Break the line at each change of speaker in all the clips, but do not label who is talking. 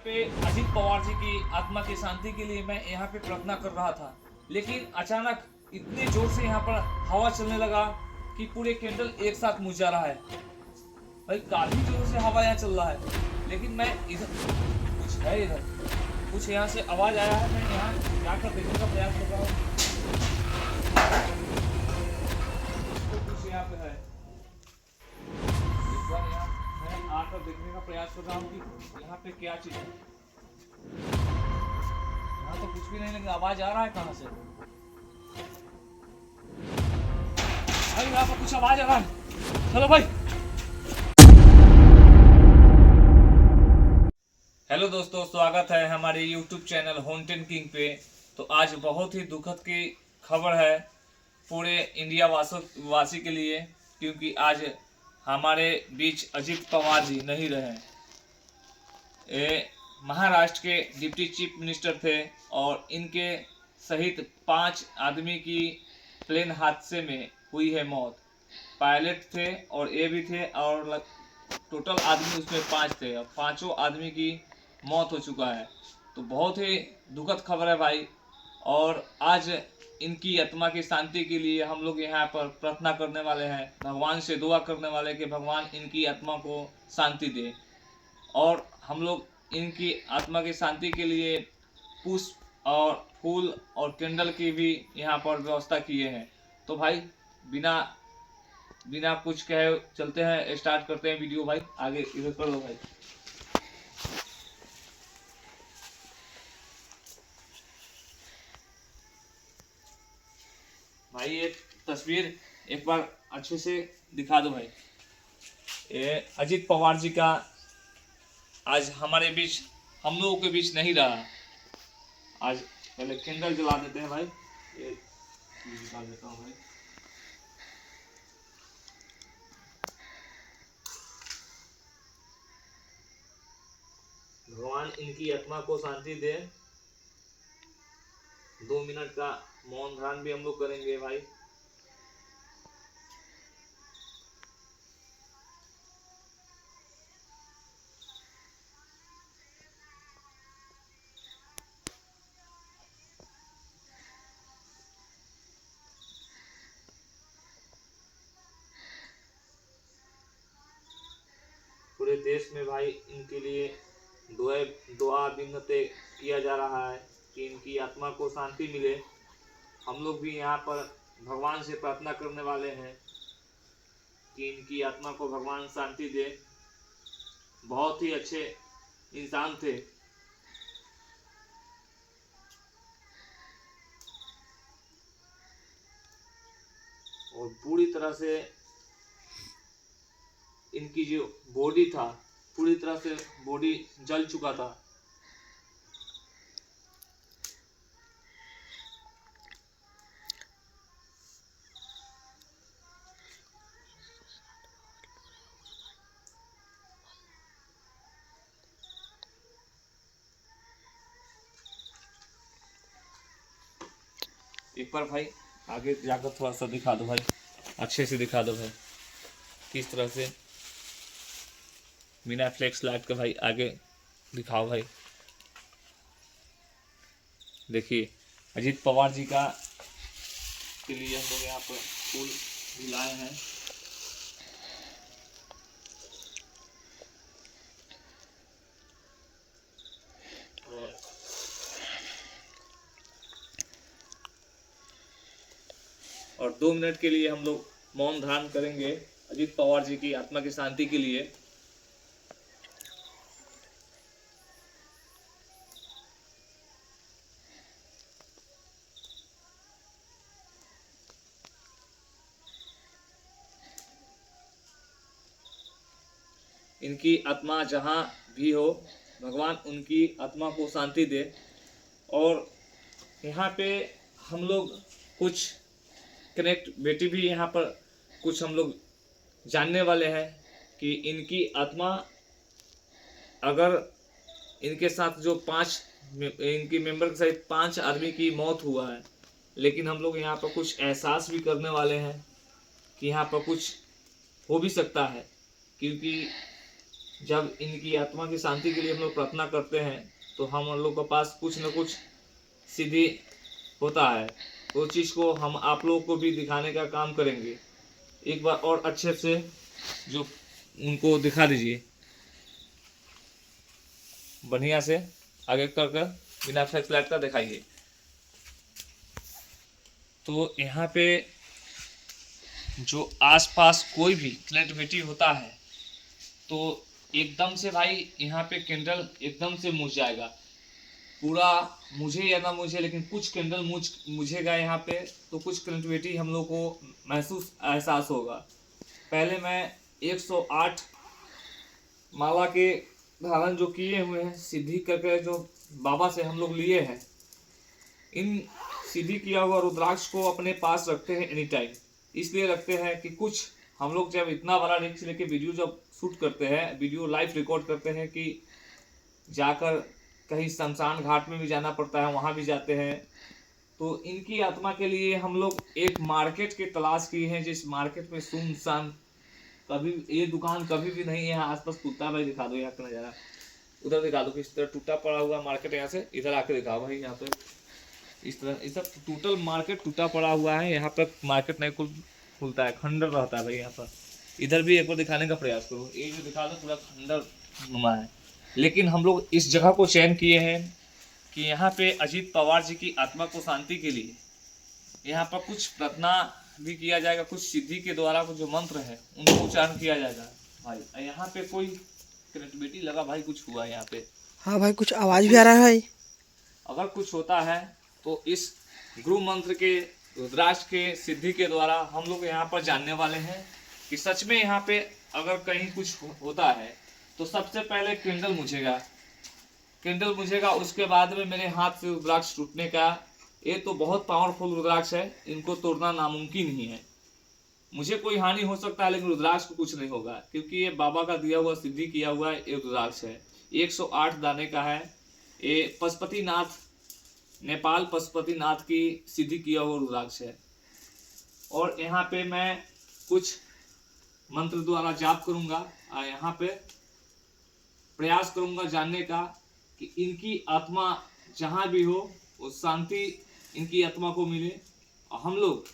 पे अजित पवार जी की आत्मा की शांति के लिए मैं यहाँ पे प्रार्थना कर रहा था, लेकिन अचानक इतने जोर से यहाँ पर हवा चलने लगा कि पूरे कैंडल एक साथ मुझ जा रहा है। भाई काफी जोर से हवा यहाँ चल रहा है, लेकिन मैं इधर कुछ है, इधर कुछ यहाँ से आवाज आया है। मैं यहाँ जाकर देखने का प्रयास कर रहा हूँ। कुछ यहाँ पे है, इस बार यहाँ मैं आकर देखने का प्रयास कर रहा हूँ कि यहाँ पे क्या चीज है। यहाँ तो कुछ भी नहीं, लेकिन आवाज आ रहा है कहाँ से? भाई यहाँ पर कुछ आवाज आ रहा है। चलो भाई। हेलो दोस्तों, स्वागत है हमारे YouTube चैनल हॉन्टेड किंग पे। तो आज बहुत ही दुखद की खबर है पूरे इंडिया वासी के लिए, क्योंकि आज हमारे बीच अजित पवार जी नहीं रहे। ये महाराष्ट्र के डिप्टी चीफ मिनिस्टर थे और इनके सहित 5 आदमी की प्लेन हादसे में हुई है मौत। पायलट थे और ये भी थे, और टोटल आदमी उसमें 5 थे और 5 आदमी की मौत हो चुका है। तो बहुत ही दुखद खबर है भाई। और आज इनकी आत्मा की शांति के लिए हम लोग यहाँ पर प्रार्थना करने वाले हैं, भगवान से दुआ करने वाले कि भगवान इनकी आत्मा को शांति दे। और हम लोग इनकी आत्मा की शांति के लिए पुष्प और फूल और कैंडल की भी यहाँ पर व्यवस्था किए हैं। तो भाई बिना कुछ कहे चलते हैं, स्टार्ट करते हैं वीडियो। भाई आगे इधर कर लो भाई। भाई ये तस्वीर एक बार अच्छे से दिखा दो भाई। ये अजित पवार जी का आज हमारे बीच, हम लोगों के बीच नहीं रहा। आज पहले कैंडल जला देते हैं भाई। ये निकाल देता हूँ भाई। भगवान इनकी आत्मा को शांति दे। 2 मिनट का मौन ध्यान भी हम लोग करेंगे भाई। पूरे देश में भाई इनके लिए दुआ विनती किया जा रहा है कि इनकी आत्मा को शांति मिले। हम लोग भी यहाँ पर भगवान से प्रार्थना करने वाले हैं कि इनकी आत्मा को भगवान शांति दे। बहुत ही अच्छे इंसान थे। और पूरी तरह से इनकी जो बॉडी था, पूरी तरह से बॉडी जल चुका था। एक बार भाई आगे जाकर थोड़ा सा दिखा दो भाई, अच्छे से दिखा दो भाई किस तरह से बिना फ्लैश लाइट का। भाई आगे दिखाओ भाई। देखिए अजित पवार जी का के लिए हम लोग यहाँ पर फूल भी लाए हैं। और 2 मिनट के लिए हम लोग मौन धारण करेंगे अजित पवार जी की आत्मा की शांति के लिए। इनकी आत्मा जहाँ भी हो, भगवान उनकी आत्मा को शांति दे। और यहाँ पे हम लोग कुछ कनेक्टिविटी भी यहाँ पर कुछ हम लोग जानने वाले हैं कि इनकी आत्मा, अगर इनके साथ जो 5 इनकी मेंबर के साथ 5 आदमी की मौत हुआ है, लेकिन हम लोग यहाँ पर कुछ एहसास भी करने वाले हैं कि यहाँ पर कुछ हो भी सकता है, क्योंकि जब इनकी आत्मा की शांति के लिए हम लोग प्रार्थना करते हैं तो हम लोग के पास कुछ न कुछ सिद्धि होता है। वो चीज़ को हम आप लोगों को भी दिखाने का काम करेंगे। एक बार और अच्छे से जो उनको दिखा दीजिए, बढ़िया से आगे कर बिना फ्लैश लाइट का दिखाइए। तो यहाँ पे जो आसपास कोई भी क्रिएटिविटी होता है तो एकदम से भाई यहाँ पे कैंडल एकदम से मुझ जाएगा। पूरा मुझे या ना मुझे, लेकिन कुछ कैंडल मुझेगा यहाँ पे, तो कुछ क्रिएटिविटी हम लोग को महसूस एहसास होगा। पहले मैं 108 माला के धारण जो किए हुए हैं, सिद्धि करके जो बाबा से हम लोग लिए हैं, इन सिद्धि किया हुआ रुद्राक्ष को अपने पास रखते हैं एनी टाइम। इसलिए रखते हैं कि कुछ हम लोग जब इतना बड़ा रिस्क लेके वीडियो जब शूट करते हैं, वीडियो लाइव रिकॉर्ड करते हैं कि जाकर कहीं शमशान घाट में भी जाना पड़ता है, वहाँ भी जाते हैं, तो इनकी आत्मा के लिए हम लोग एक मार्केट की तलाश की है, जिस मार्केट में सुनसान, कभी ये दुकान कभी भी नहीं है आसपास। कुत्ता भाई दिखा दो यहाँ का नज़ारा, उधर दिखा दो, किस तरह टूटा पड़ा हुआ मार्केट, यहाँ से इधर आके दिखाओ भाई। यहाँ पे इस तरह इस सब टोटल मार्केट टूटा पड़ा हुआ है। यहाँ पर मार्केट नहीं खुलता है, खंडर रहता है भाई यहाँ पर। इधर भी एक बार दिखाने का प्रयास करो, ये जो दिखा दो पूरा खंडर नुमा है। लेकिन हम लोग इस जगह को चयन किए हैं कि यहाँ पे अजीत पवार जी की आत्मा को शांति के लिए यहाँ पर कुछ प्रार्थना भी किया जाएगा, कुछ सिद्धि के द्वारा कुछ जो मंत्र है उनको उच्चारण किया जाएगा भाई। यहाँ पे कोई क्रिएटिविटी लगा भाई, कुछ हुआ यहाँ पे।
हाँ भाई, कुछ आवाज भी आ रहा है भाई।
अगर कुछ होता है तो इस गुरु मंत्र के रुद्राक्ष के सिद्धि के द्वारा हम लोग यहाँ पर जानने वाले हैं कि सच में यहाँ पे अगर कहीं कुछ होता है तो सबसे पहले कैंडल मुझेगा, उसके बाद में मेरे हाथ से रुद्राक्ष टूटने का। ये तो बहुत पावरफुल रुद्राक्ष है, इनको तोड़ना नामुमकिन ही है। मुझे कोई हानि हो सकता है लेकिन रुद्राक्ष को कुछ नहीं होगा, क्योंकि ये बाबा का दिया हुआ सिद्धि किया हुआ ये रुद्राक्ष है। 108 दाने का है ये, पशुपतिनाथ, नेपाल पशुपतिनाथ की सिद्धि किया हुआ रुद्राक्ष है। और यहाँ पे मैं कुछ मंत्र द्वारा जाप करूंगा और यहाँ पे प्रयास करूंगा जानने का कि इनकी आत्मा जहाँ भी हो वो शांति इनकी आत्मा को मिले। और हम लोग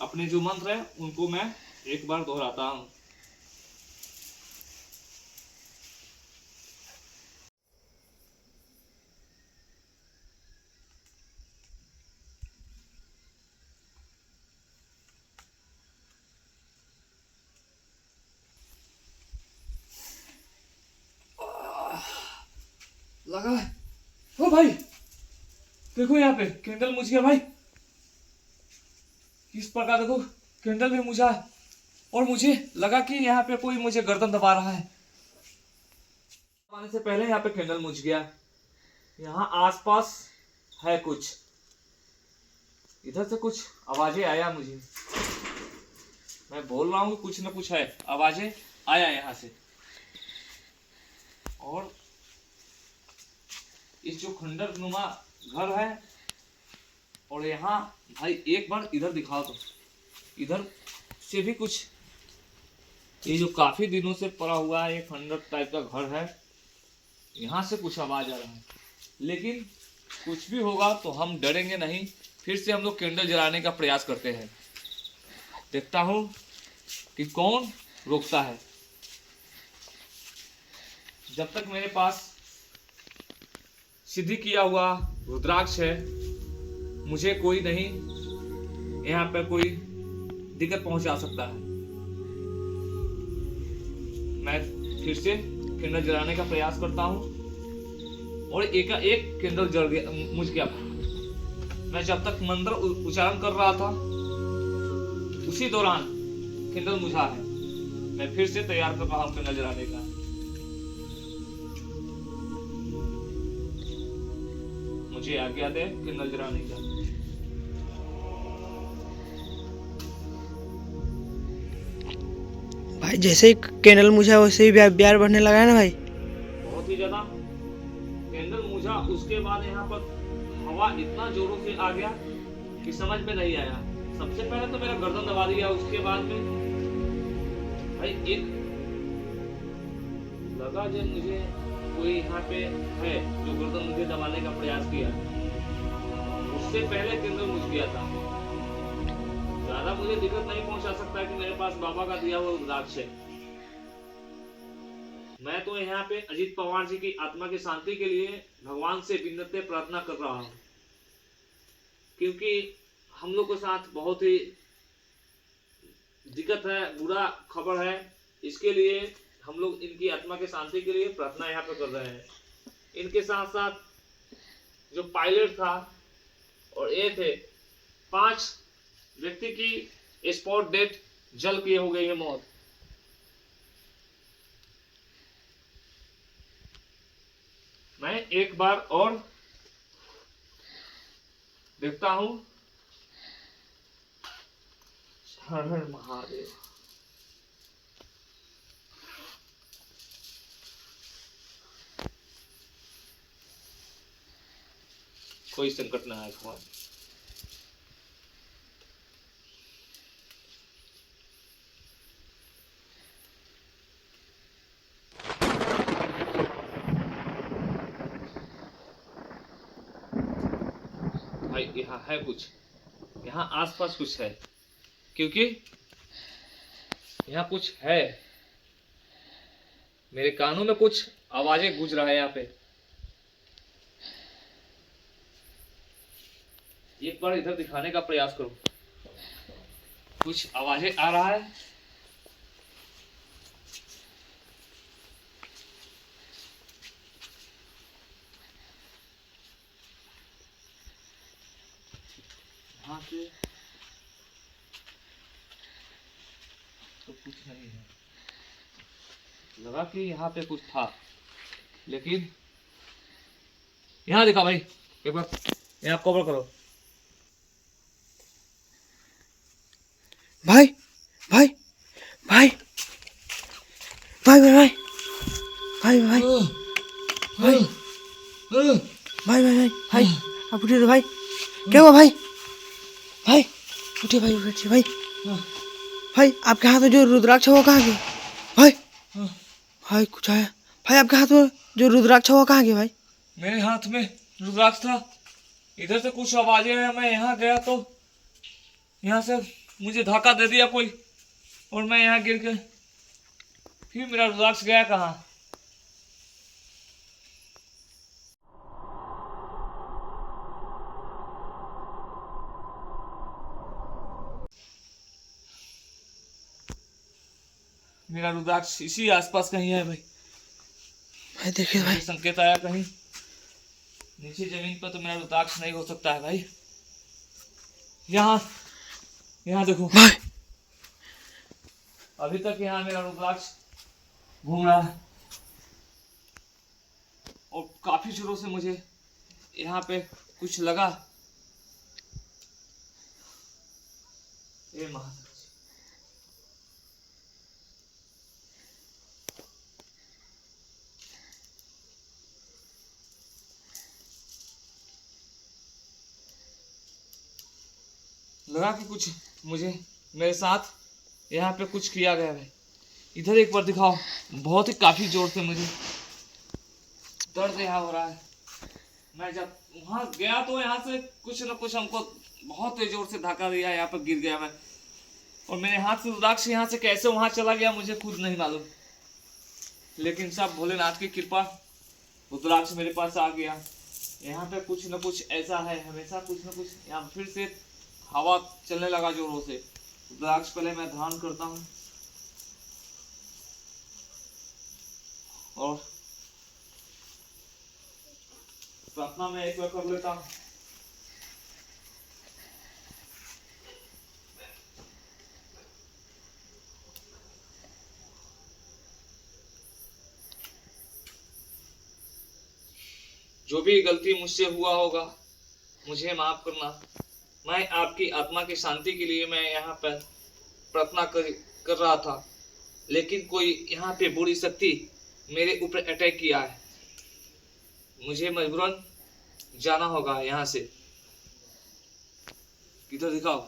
अपने जो मंत्र है उनको मैं एक बार दोहराता हूँ। लगा है ओ भाई, देखो यहाँ पे कैंडल मुझ गया भाई। किस प्रकार देखो कैंडल भी मुझा है, और मुझे लगा कि यहाँ पे कोई मुझे गर्दन दबा रहा है। आने से पहले यहाँ पे कैंडल मुझ गया। यहाँ आसपास है कुछ, इधर से कुछ आवाजें आया मुझे, मैं बोल रहा हूँ कुछ न कुछ है, आवाजें आया यहाँ से। और इस जो खंडर नुमा घर है, और यहाँ भाई एक बार इधर दिखाओ तो, इधर से भी कुछ, ये जो काफी दिनों से पड़ा हुआ है ये खंडर टाइप का घर है, यहाँ से कुछ आवाज आ रहा है। लेकिन कुछ भी होगा तो हम डरेंगे नहीं, फिर से हम लोग कैंडल जलाने का प्रयास करते हैं। देखता हूँ कि कौन रोकता है। जब तक मेरे पास सिद्धि किया हुआ रुद्राक्ष है, मुझे कोई नहीं यहाँ पर कोई दिक्कत पहुंचा सकता है। मैं फिर से कैंडल जलाने का प्रयास करता हूँ, और एक कैंडल जल गया, मुझ गया। मैं जब तक मंत्र उच्चारण कर रहा था उसी दौरान कैंडल मुझा है। मैं फिर से तैयार कर रहा हूँ कैंडल जलाने का। मुझे आज्ञा दे कैंडल जलाने का।
भाई जैसे ही कैंडल मुझा वैसे ही प्यार बढ़ने लगा है ना भाई,
बहुत ही ज्यादा। कैंडल मुझा, उसके बाद यहाँ पर हवा इतना जोरों से आ गया कि समझ में नहीं आया। सबसे पहले तो मेरा गर्दन दबा दिया, उसके बाद में भाई एक लगा जब मुझे कोई यहाँ पे है जो गर्दन मुझे दबाने का प्रयास किया। उससे पहले केंद्र मुझ गया था। ज्यादा मुझे दिक्कत नहीं पहुंचा सकता कि मेरे पास बाबा का दिया हुआ रुद्राक्ष है। मैं तो यहाँ पे अजीत पवार जी की आत्मा की शांति के लिए भगवान से विनती प्रार्थना कर रहा हूँ, क्योंकि हम लोग के साथ बहुत ही दिक्कत है, बुरा खबर है। इसके लिए हम लोग इनकी आत्मा के शांति के लिए प्रार्थना यहाँ पे कर रहे हैं। इनके साथ साथ जो पायलट था और ये थे, 5 व्यक्ति की स्पॉट डेथ जल के हो गई है मौत। मैं एक बार और देखता हूं। हर हर महादेव। कोई संकट ना आए भगवान। भाई यहाँ है कुछ, यहाँ आसपास कुछ है, क्योंकि यहाँ कुछ है। मेरे कानों में कुछ आवाजें गूंज रहा है यहाँ पे। एक बार इधर दिखाने का प्रयास करो। कुछ आवाजें आ रहा है। यहाँ से तो कुछ नहीं है। लगा कि यहाँ पे कुछ था, लेकिन यहाँ दिखा भाई। एक बार यहाँ कवर करो।
भाई भाई भाई भाई भाई भाई भाई भाई भाई भाई भाई भाई आप उठिए तो भाई। क्या हुआ भाई? भाई उठिए भाई, उठिए भाई। भाई आपके हाथ में जो रुद्राक्ष है वो कहाँ गया? भाई भाई कुछ आया। भाई आपके हाथ में जो रुद्राक्ष है वो कहाँ गया भाई?
मेरे हाथ में रुद्राक्ष था। इधर से कुछ आवाजें हैं। मैं यहाँ गया तो यहाँ से मुझे धक्का दे दिया कोई, और मैं यहाँ गिर के फिर मेरा रुद्राक्ष गया कहाँ? मेरा रुद्राक्ष इसी आसपास कहीं है भाई।
भाई देखिए भाई,
संकेत आया कहीं नीचे जमीन पर, तो मेरा रुद्राक्ष नहीं हो सकता है भाई। यहाँ यहाँ देखो
भाई
अभी तक यहाँ मेरा रुद्राक्ष घूम रहा है, और काफी जोरों से मुझे यहाँ पे कुछ लगा। ये महाराज लगा कि कुछ मुझे मेरे साथ यहाँ पे कुछ किया गया है। इधर एक बार दिखाओ। बहुत ही काफी जोर से मुझे दर्द यहाँ हो रहा है। मैं जब वहां गया तो यहाँ से कुछ न कुछ हमको बहुत तेज जोर से धक्का दिया, यहाँ पर गिर गया मैं। और मेरे हाथ से रुद्राक्ष यहाँ से कैसे वहां चला गया मुझे खुद नहीं मालूम, लेकिन सब भोलेनाथ की कृपा, रुद्राक्ष मेरे पास आ गया। यहाँ पे कुछ न कुछ ऐसा है, हमेशा कुछ न कुछ। यहाँ फिर से हवा चलने लगा जोरों से। रुद्राक्ष पहले मैं ध्यान करता हूँ और प्रार्थना में एक बार कर लेता हूँ। जो भी गलती मुझसे हुआ होगा मुझे माफ करना। मैं आपकी आत्मा की शांति के लिए मैं यहाँ पर प्रार्थना कर रहा था, लेकिन कोई यहाँ पे बुरी शक्ति मेरे ऊपर अटैक किया है। मुझे मजबूरन जाना होगा यहाँ से। किधर दिखाओ।